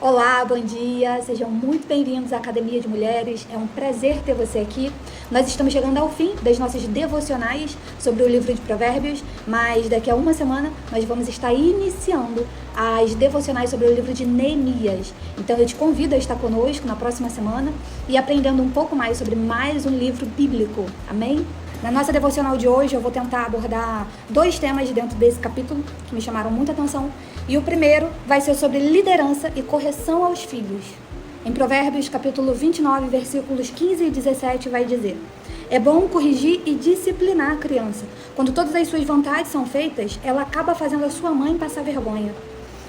Olá, bom dia, sejam muito bem-vindos à Academia de Mulheres, é um prazer ter você aqui. Nós estamos chegando ao fim das nossas devocionais sobre o livro de Provérbios, mas daqui a uma semana nós vamos estar iniciando as devocionais sobre o livro de Neemias. Então eu te convido a estar conosco na próxima semana e aprendendo um pouco mais sobre mais um livro bíblico, amém? Na nossa devocional de hoje eu vou tentar abordar 2 temas dentro desse capítulo que me chamaram muita atenção. E o primeiro vai ser sobre liderança e correção aos filhos. Em Provérbios capítulo 29, versículos 15 e 17 vai dizer: é bom corrigir e disciplinar a criança. Quando todas as suas vontades são feitas, ela acaba fazendo a sua mãe passar vergonha.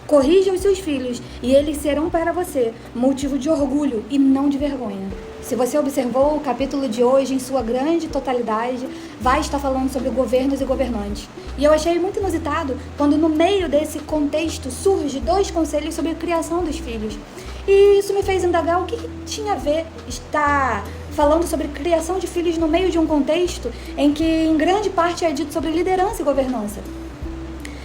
Corrija os seus filhos e eles serão para você motivo de orgulho e não de vergonha. Se você observou, o capítulo de hoje, em sua grande totalidade, vai estar falando sobre governos e governantes. E eu achei muito inusitado quando no meio desse contexto surge 2 conselhos sobre a criação dos filhos. E isso me fez indagar o que tinha a ver estar falando sobre criação de filhos no meio de um contexto em que em grande parte é dito sobre liderança e governança.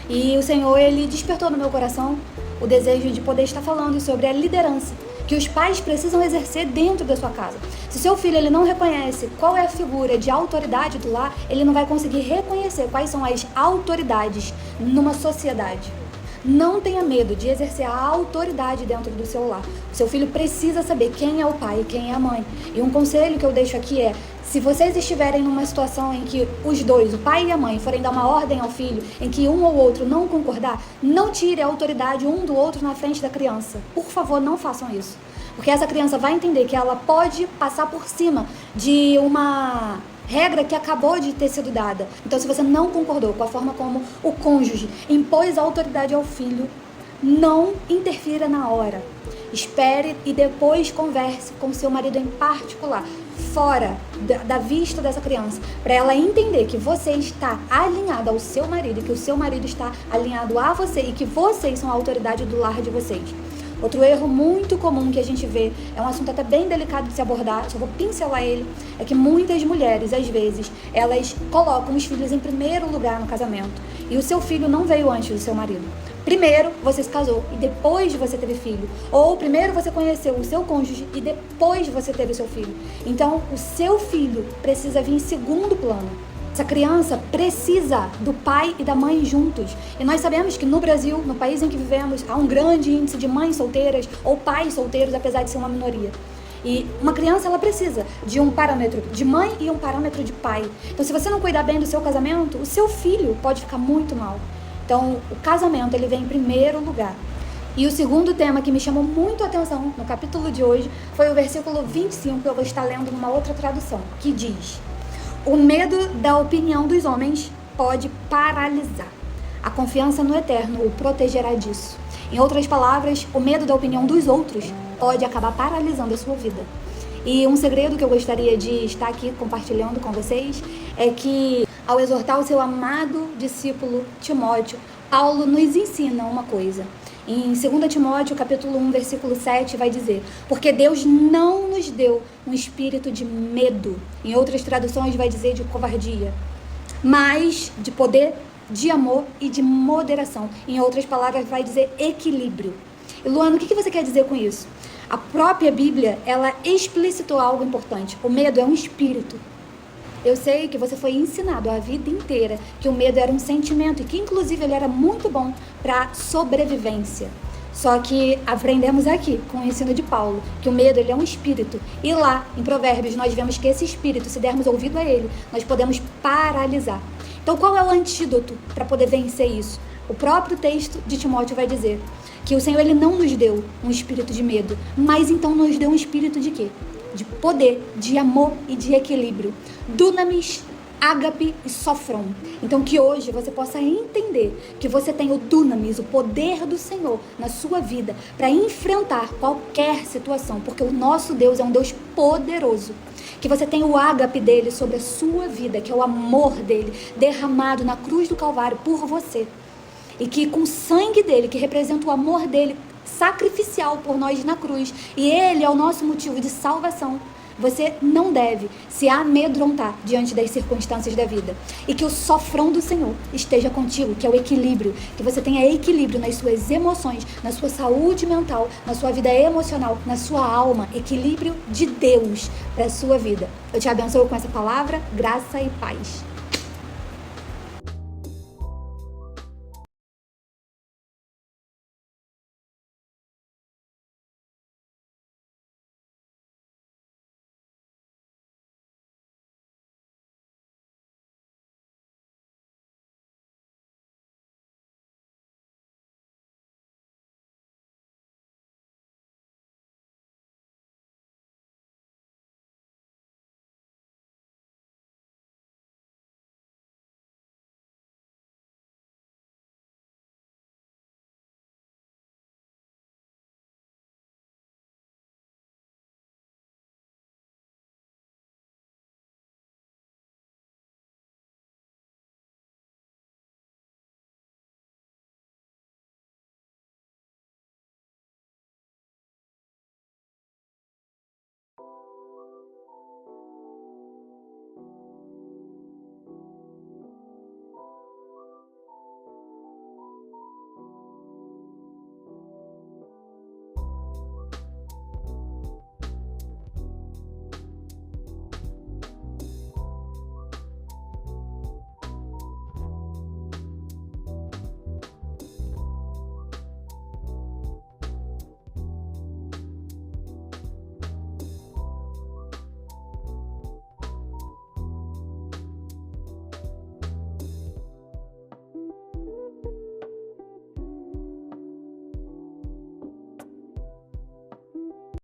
E o Senhor, Ele despertou no meu coração o desejo de poder estar falando sobre a liderança que os pais precisam exercer dentro da sua casa. Se seu filho ele não reconhece qual é a figura de autoridade do lar, ele não vai conseguir reconhecer quais são as autoridades numa sociedade. Não tenha medo de exercer a autoridade dentro do seu lar. O seu filho precisa saber quem é o pai e quem é a mãe. E um conselho que eu deixo aqui é: se vocês estiverem numa situação em que os dois, o pai e a mãe, forem dar uma ordem ao filho, em que um ou outro não concordar, não tire a autoridade um do outro na frente da criança. Por favor, não façam isso. Porque essa criança vai entender que ela pode passar por cima de uma regra que acabou de ter sido dada. Então, se você não concordou com a forma como o cônjuge impôs a autoridade ao filho, não interfira na hora. Espere e depois converse com seu marido em particular, fora da vista dessa criança, para ela entender que você está alinhado ao seu marido, que o seu marido está alinhado a você e que vocês são a autoridade do lar de vocês. Outro erro muito comum que a gente vê, é um assunto até bem delicado de se abordar, só vou pincelar ele, é que muitas mulheres, às vezes, elas colocam os filhos em primeiro lugar no casamento. E o seu filho não veio antes do seu marido. Primeiro você se casou e depois você teve filho. Ou primeiro você conheceu o seu cônjuge e depois você teve o seu filho. Então, o seu filho precisa vir em segundo plano. Essa criança precisa do pai e da mãe juntos. E nós sabemos que no Brasil, no país em que vivemos, há um grande índice de mães solteiras ou pais solteiros, apesar de ser uma minoria. E uma criança, ela precisa de um parâmetro de mãe e um parâmetro de pai. Então, se você não cuidar bem do seu casamento, o seu filho pode ficar muito mal. Então, o casamento, ele vem em primeiro lugar. E o segundo tema que me chamou muito a atenção no capítulo de hoje foi o versículo 25, que eu vou estar lendo numa outra tradução, que diz: o medo da opinião dos homens pode paralisar. A confiança no Eterno o protegerá disso. Em outras palavras, o medo da opinião dos outros pode acabar paralisando a sua vida. E um segredo que eu gostaria de estar aqui compartilhando com vocês é que, ao exortar o seu amado discípulo Timóteo, Paulo nos ensina uma coisa. Em 2 Timóteo, capítulo 1, versículo 7, vai dizer: porque Deus não nos deu um espírito de medo. Em outras traduções vai dizer de covardia, mas de poder, de amor e de moderação. Em outras palavras vai dizer equilíbrio. E Luana, o que você quer dizer com isso? A própria Bíblia, ela explicitou algo importante. O medo é um espírito. Eu sei que você foi ensinado a vida inteira que o medo era um sentimento e que, inclusive, ele era muito bom para sobrevivência. Só que aprendemos aqui, com o ensino de Paulo, que o medo ele é um espírito. E lá, em Provérbios, nós vemos que esse espírito, se dermos ouvido a ele, nós podemos paralisar. Então, qual é o antídoto para poder vencer isso? O próprio texto de Timóteo vai dizer que o Senhor ele não nos deu um espírito de medo, mas então nos deu um espírito de quê? De poder, de amor e de equilíbrio. Dunamis, ágape e sofron. Então que hoje você possa entender que você tem o dunamis, o poder do Senhor na sua vida para enfrentar qualquer situação, porque o nosso Deus é um Deus poderoso. Que você tenha o ágape dele sobre a sua vida, que é o amor dele derramado na cruz do Calvário por você. E que com o sangue dele, que representa o amor dele sacrificial por nós na cruz, e ele é o nosso motivo de salvação, Você não deve se amedrontar diante das circunstâncias da vida. E que o sofrão do Senhor esteja contigo, que é o equilíbrio. Que você tenha equilíbrio nas suas emoções, na sua saúde mental, na sua vida emocional, na sua alma. Equilíbrio de Deus para a sua vida. Eu te abençoo com essa palavra, graça e paz.